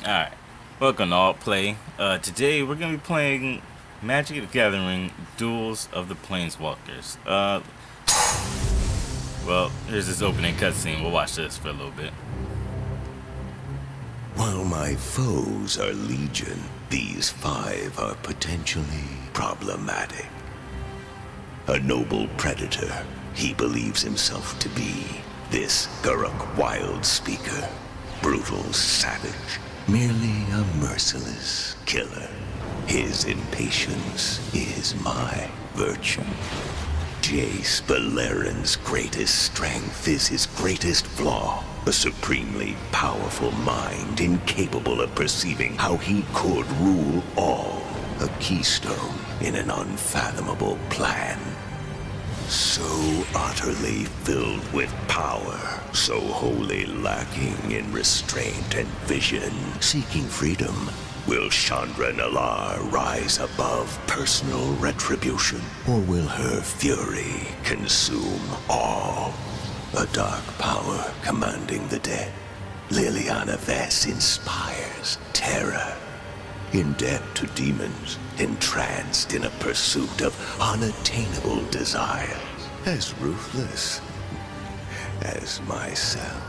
Alright, welcome to All Play. Today we're going to be playing Magic the Gathering Duels of the Planeswalkers. Well, here's this opening cutscene. We'll watch this for a little bit. While my foes are legion, these five are potentially problematic. A noble predator, he believes himself to be. This Guruk wild speaker, brutal savage, merely a merciless killer. His impatience is my virtue. Jace Beleren's greatest strength is his greatest flaw. A supremely powerful mind incapable of perceiving how he could rule all. A keystone in an unfathomable plan. So utterly filled with power, so wholly lacking in restraint and vision, seeking freedom. Will Chandra Nalar rise above personal retribution, or will her fury consume all? A dark power commanding the dead. Liliana Vess inspires terror. Indebted to demons, entranced in a pursuit of unattainable desires, as ruthless as myself.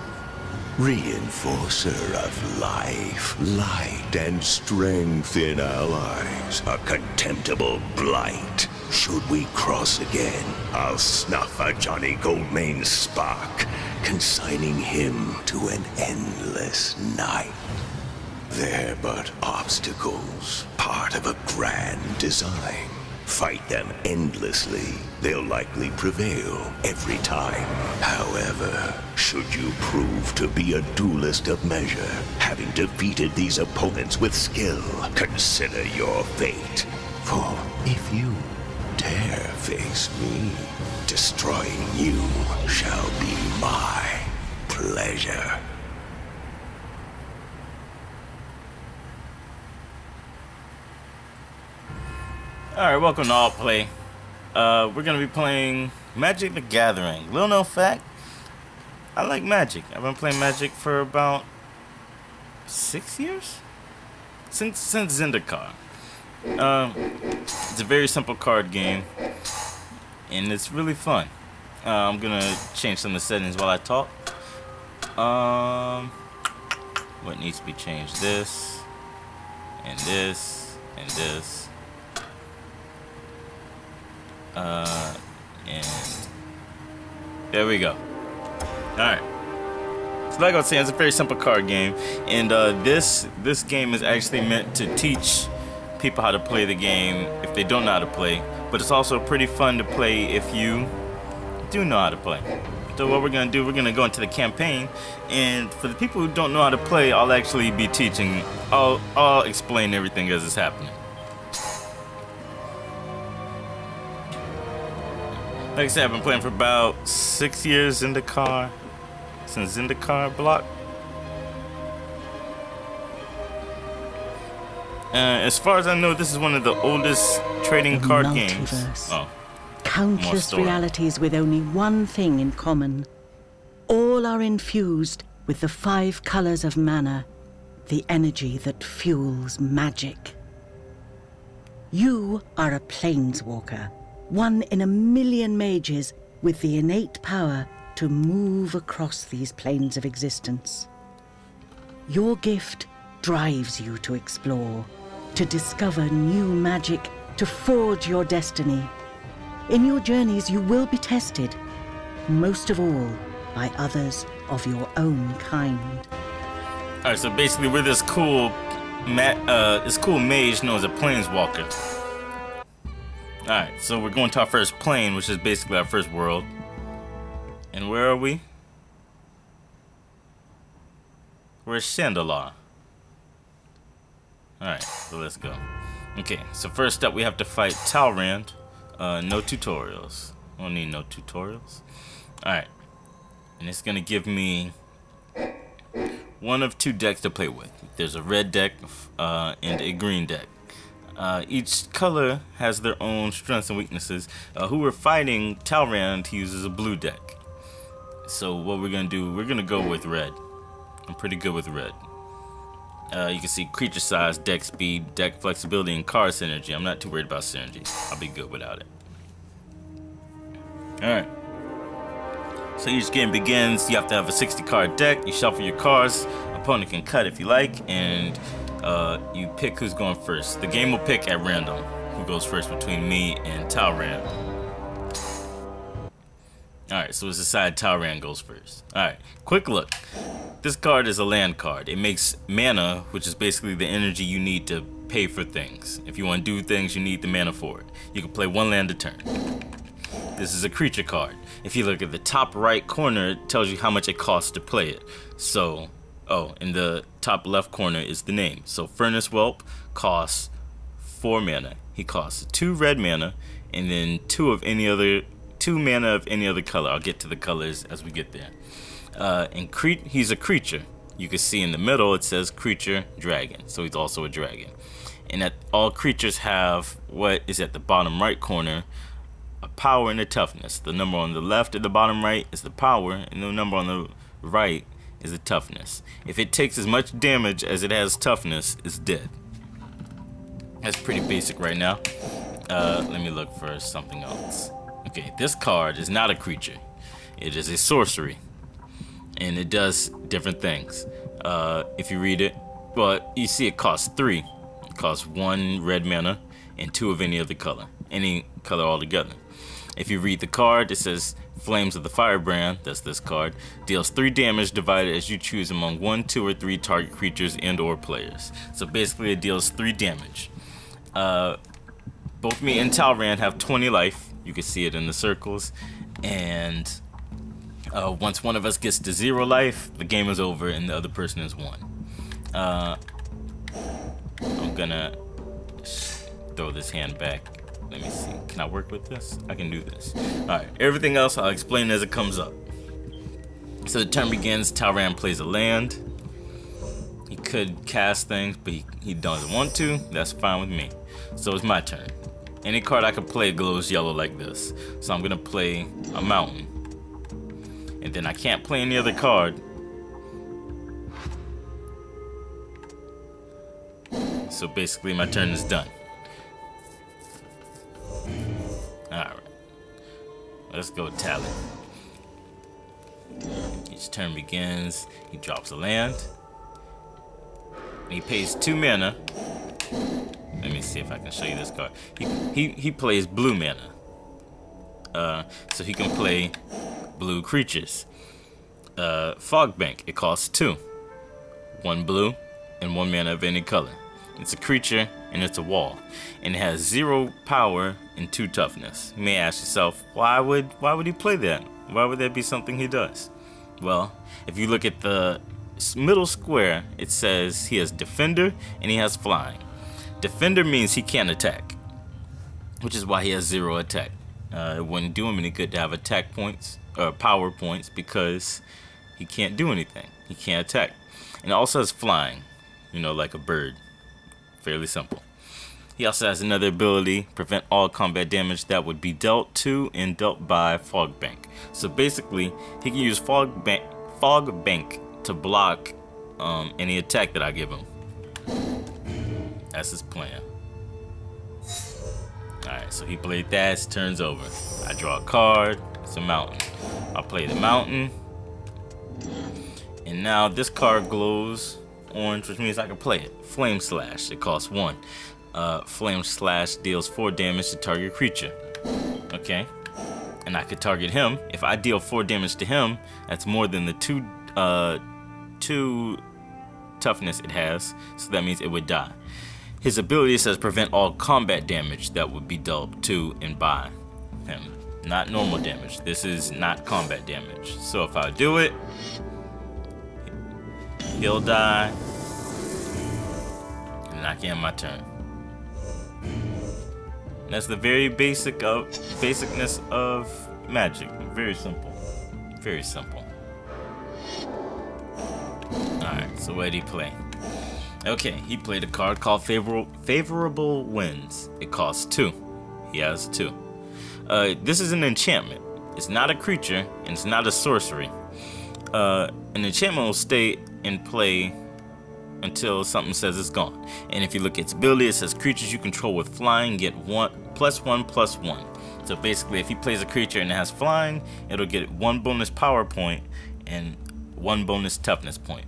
Reinforcer of life, light, and strength in allies. A contemptible blight. Should we cross again, I'll snuff a Johnny Goldmane's spark, consigning him to an endless night. They're but obstacles, part of a grand design. Fight them endlessly, they'll likely prevail every time. However, should you prove to be a duelist of measure, having defeated these opponents with skill, consider your fate. For if you dare face me, destroying you shall be my pleasure. Alright, welcome to All Play. We're going to be playing Magic the Gathering. Little known fact, I like Magic. I've been playing Magic for about 6 years? Since Zendikar. It's a very simple card game, and it's really fun. I'm going to change some of the settings while I talk. What needs to be changed? This, and this, and this. And there we go. Alright. So like I was saying, it's a very simple card game. And this game is actually meant to teach people how to play the game if they don't know how to play. But it's also pretty fun to play if you do know how to play. So what we're going to do, we're going to go into the campaign. And for the people who don't know how to play, I'll actually be teaching. I'll explain everything as it's happening. Like I said, I've been playing for about 6 years since Zendikar block. As far as I know, this is one of the oldest trading card games. Oh, countless realities with only one thing in common. All are infused with the 5 colors of mana, the energy that fuels magic. You are a planeswalker. One in a million mages with the innate power to move across these planes of existence. Your gift drives you to explore, to discover new magic, to forge your destiny. In your journeys you will be tested, most of all by others of your own kind. Alright, so basically we're this cool mage known as a planeswalker. Alright, so we're going to our first plane, which is basically our first world. And where are we? We're Chandalar. Alright, so let's go. Okay, so first up we have to fight Talrand. No tutorials. I don't need no tutorials. Alright. And it's gonna give me one of 2 decks to play with. There's a red deck and a green deck. Each color has their own strengths and weaknesses. Who we're fighting, Talrand, he uses a blue deck. So what we're gonna do, we're gonna go with red. I'm pretty good with red. You can see creature size, deck speed, deck flexibility, and card synergy. I'm not too worried about synergy. I'll be good without it. Alright. So each game begins, you have to have a 60 card deck, you shuffle your cards, opponent can cut if you like, and you pick who's going first. The game will pick at random who goes first between me and Talran. Alright, so it's decided Talran goes first. Alright, quick look. This card is a land card. It makes mana, which is basically the energy you need to pay for things. If you want to do things, you need the mana for it. You can play one land a turn. This is a creature card. If you look at the top right corner, it tells you how much it costs to play it. So, in the top left corner is the name. So Furnace Whelp costs 4 mana. He costs 2 red mana, and then 2 mana of any other color. I'll get to the colors as we get there. He's a creature. You can see in the middle it says creature dragon. So he's also a dragon. And all creatures have what is at the bottom right corner, a power and a toughness. The number on the left at the bottom right is the power, and the number on the right is the toughness. If it takes as much damage as it has toughness, it's dead. That's pretty basic right now. Let me look for something else. Okay, this card is not a creature. It is a sorcery, and it does different things. If you read it, well, you see it costs 3. It costs 1 red mana and 2 of any other color. Any color altogether. If you read the card, it says Flames of the Firebrand, that's this card, deals 3 damage divided as you choose among 1, 2, or 3 target creatures and or players. So basically it deals 3 damage. Both me and Talran have 20 life. You can see it in the circles. And once one of us gets to 0 life, the game is over and the other person is won. I'm gonna throw this hand back. Let me see. Can I work with this? I can do this. Alright, everything else I'll explain as it comes up. So the turn begins, Talran plays a land. He could cast things, but he doesn't want to. That's fine with me. So it's my turn. Any card I can play glows yellow like this. So I'm gonna play a mountain. And then I can't play any other card. So basically my turn is done. Alright. Let's go Tally. Each turn begins. He drops a land. And he pays 2 mana. Let me see if I can show you this card. He plays blue mana. So he can play blue creatures. Fog Bank, it costs 2. 1 blue and 1 mana of any color. It's a creature and it's a wall. And it has 0 power and 2 toughness. You may ask yourself, why would he play that? Why would that be something he does? Well, if you look at the middle square, it says he has Defender and he has Flying. Defender means he can't attack, which is why he has 0 attack. It wouldn't do him any good to have attack points or power points because he can't do anything. He can't attack. And it also has Flying, you know, like a bird. Fairly simple. He also has another ability, prevent all combat damage that would be dealt to and dealt by Fog Bank. So basically, he can use Fog Bank to block any attack that I give him. That's his plan. Alright, so he played that, his turn's over. I draw a card, it's a mountain. I'll play the mountain. And now this card glows orange, which means I can play it. Flame Slash, it costs 1. Flame Slash deals 4 damage to target creature. Okay. And I could target him. If I deal 4 damage to him, that's more than the 2 toughness it has. So that means it would die. His ability says prevent all combat damage that would be dealt to and by him. Not normal damage. This is not combat damage. So if I do it, he'll die. And I can end my turn. And that's the very basicness of Magic. Very simple. Very simple. Alright, so what did he play? Okay, he played a card called Favorable Winds. It costs 2. He has 2. This is an enchantment. It's not a creature, and it's not a sorcery. An enchantment will stay in play until something says it's gone. And if you look at its ability, it says creatures you control with flying get +1/+1. So basically, if he plays a creature and it has flying, it'll get 1 bonus power point and 1 bonus toughness point.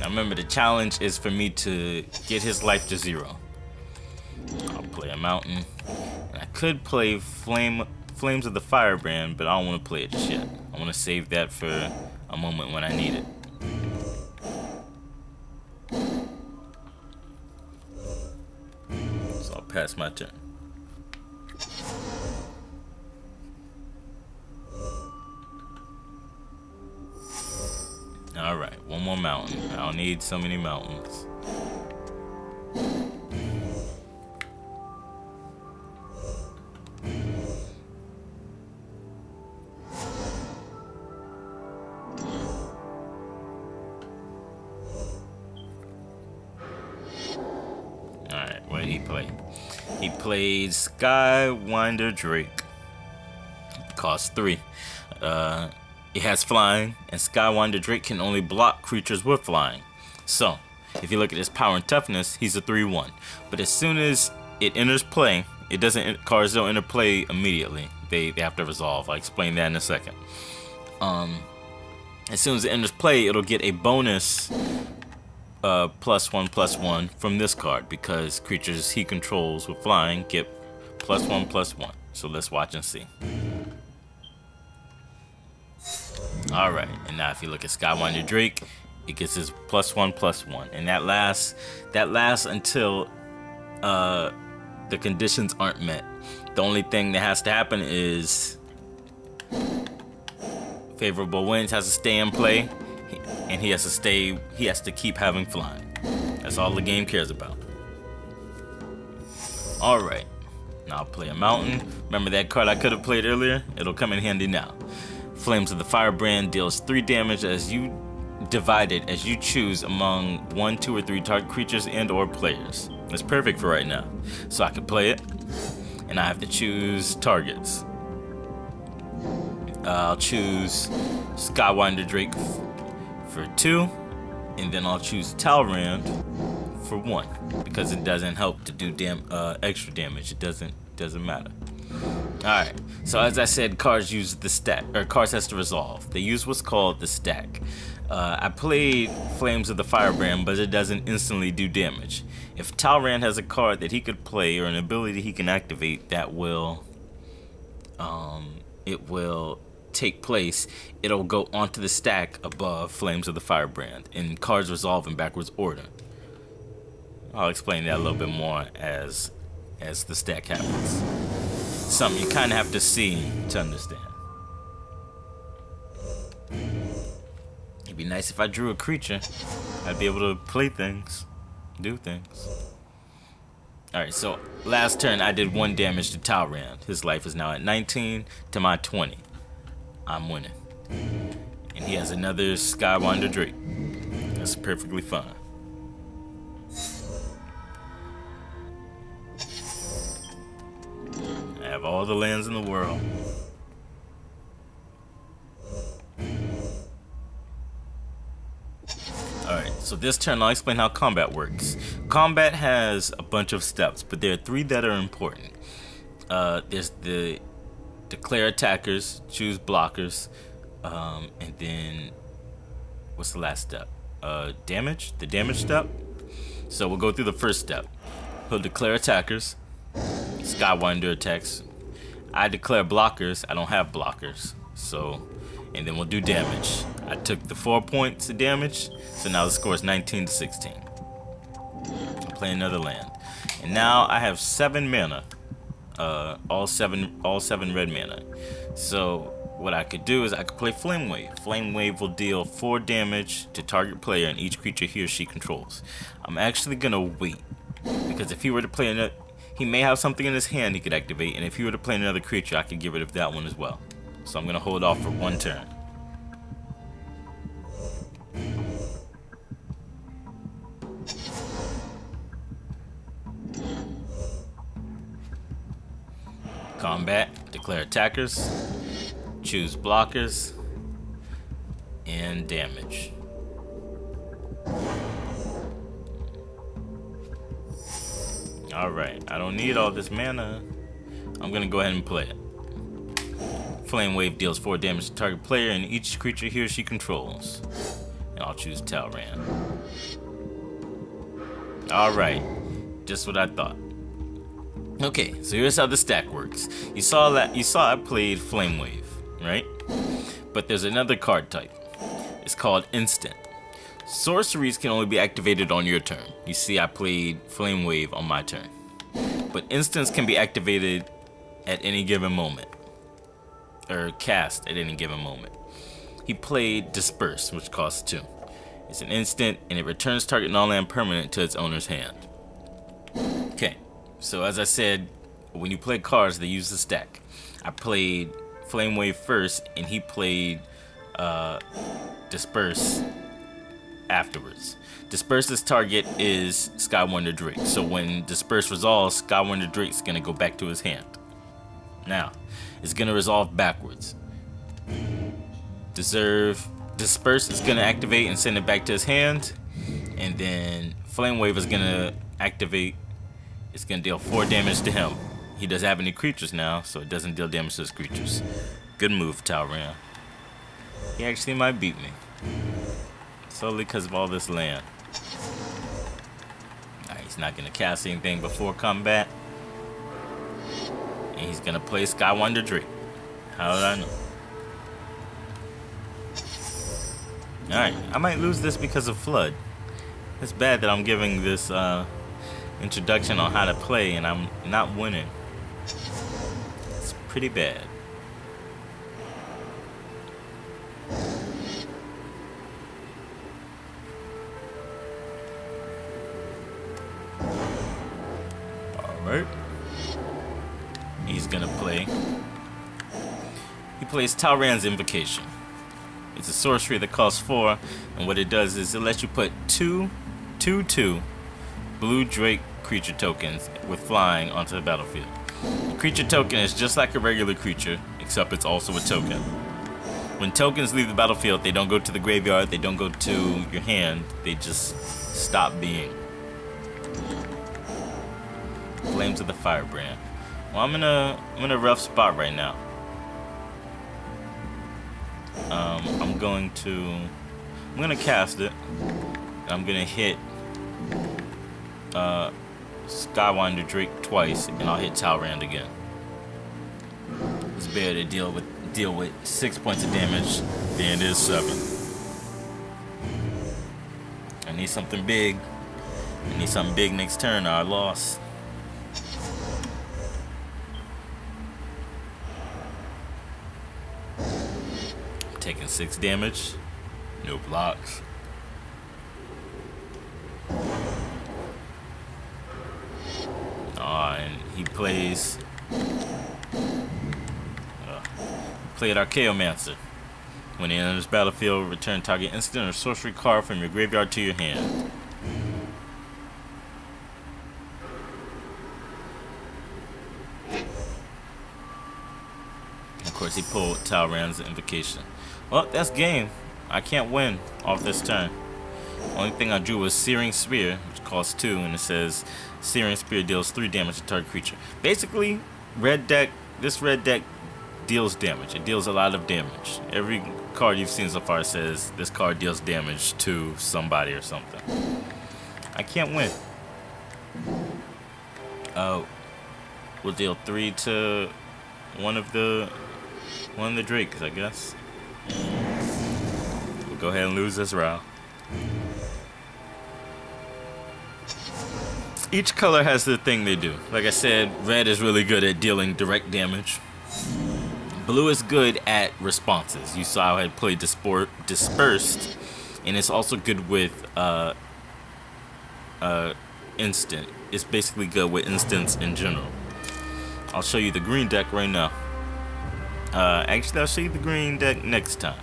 Now remember, the challenge is for me to get his life to 0. I'll play a mountain. And I could play Flames of the Firebrand, but I don't want to play it just yet. I want to save that for a moment when I need it. So I'll pass my turn. Alright, one more mountain. I don't need so many mountains. Alright, what did he play? He played Skywinder Drake. Cost 3. It has flying, and Skywinder Drake can only block creatures with flying. So, if you look at his power and toughness, he's a 3/1. But as soon as it enters play, cards don't enter play immediately. They have to resolve. I'll explain that in a second. As soon as it enters play, it'll get a bonus +1/+1 from this card, because creatures he controls with flying get +1/+1. So let's watch and see. Alright, and now if you look at Skywinder Drake, it gets his +1/+1, and that lasts until the conditions aren't met. The only thing that has to happen is favorable winds has to stay in play, and he has to keep having flying. That's all the game cares about. Alright, now I'll play a mountain. Remember that card I could have played earlier? It'll come in handy now. Flames of the Firebrand deals 3 damage as you divide it as you choose among 1, 2, or 3 target creatures and or players. It's perfect for right now. So I can play it, and I have to choose targets. I'll choose Skywinder Drake for 2, and then I'll choose Talrand for 1, because it doesn't help to do extra damage. It doesn't matter. Alright, so as I said, cards use the stack, or cards has to resolve. They use what's called the stack. I played Flames of the Firebrand, but it doesn't instantly do damage. If Talrand has a card that he could play or an ability he can activate that will take place, it'll go onto the stack above Flames of the Firebrand, and cards resolve in backwards order. I'll explain that a little bit more as the stack happens. Something you kind of have to see to understand. It'd be nice if I drew a creature. I'd be able to play things, do things. Alright, so last turn I did 1 damage to Talrand. His life is now at 19 to my 20. I'm winning. And he has another Skywinder Drake. That's perfectly fine. I have all the lands in the world. Alright, so this turn I'll explain how combat works. Combat has a bunch of steps, but there are 3 that are important. There's the declare attackers, choose blockers, and then what's the last step? Damage? The damage step? So we'll go through the first step. He'll declare attackers. Skywinder attacks. I declare blockers. I don't have blockers. So, and then we'll do damage. I took the 4 points of damage, so now the score is 19 to 16. I'll play another land. And now I have 7 mana. All seven red mana. So what I could do is I could play Flame Wave. Flame Wave will deal 4 damage to target player and each creature he or she controls. I'm actually gonna wait, because if he were to play another, he may have something in his hand he could activate, and if he were to play another creature, I could get rid of that one as well. So I'm gonna hold off for 1 turn. Combat, declare attackers, choose blockers, and damage. Alright, I don't need all this mana. I'm gonna go ahead and play it. Flame Wave deals 4 damage to target player and each creature he or she controls. And I'll choose Talran. Alright, just what I thought. Okay, so here's how the stack works. You saw I played Flame Wave, right? But there's another card type. It's called Instant. Sorceries can only be activated on your turn. You see I played Flame Wave on my turn. But instants can be activated at any given moment. Or cast at any given moment. He played Disperse, which costs 2. It's an instant and it returns target non-land permanent to its owner's hand. Okay, so as I said, when you play cards, they use the stack. I played Flame Wave first and he played Disperse afterwards. Disperse's target is Skywonder Drake. So when Disperse resolves, Skywonder Drake's gonna go back to his hand. Now, it's gonna resolve backwards. Disperse is gonna activate and send it back to his hand. And then Flame Wave is gonna activate. It's gonna deal 4 damage to him. He doesn't have any creatures now, so it doesn't deal damage to his creatures. Good move, Talran. He actually might beat me. Solely because of all this land. Alright, he's not gonna cast anything before combat. And he's gonna play Skywonder Drake. How did I know? Alright, I might lose this because of Flood. It's bad that I'm giving this introduction on how to play and I'm not winning. It's pretty bad. Alright. He's gonna play. He plays Talran's Invocation. It's a sorcery that costs 4, and what it does is it lets you put 2/2 blue Drake creature tokens with flying onto the battlefield. The creature token is just like a regular creature, except it's also a token. When tokens leave the battlefield, they don't go to the graveyard, they don't go to your hand, they just stop being. Flames of the Firebrand. Well, I'm in a rough spot right now. I'm gonna cast it. And I'm gonna hit Skywonder Drake twice, and I'll hit Talrand again. It's better to deal with 6 points of damage than it is 7. I need something big. I need something big next turn, or I lost. Taking 6 damage, no blocks. And he plays played Archaeomancer. When it enters battlefield, return target instant or sorcery card from your graveyard to your hand. Of course, he pulled Talran's Invocation. Well, that's game. I can't win off this turn. Only thing I drew was Searing Spear, which costs 2, and it says Searing Spear deals 3 damage to target creature. Basically, this red deck deals damage. It deals a lot of damage. Every card you've seen so far says this card deals damage to somebody or something. I can't win. We'll deal 3 to one of the Drakes, I guess. We'll go ahead and lose this round. Each color has the thing they do. Like I said, red is really good at dealing direct damage. Blue is good at responses. You saw how I played Dispersed, and it's also good with instant. It's basically good with instants in general. I'll show you the green deck right now. Actually, I'll show you the green deck next time.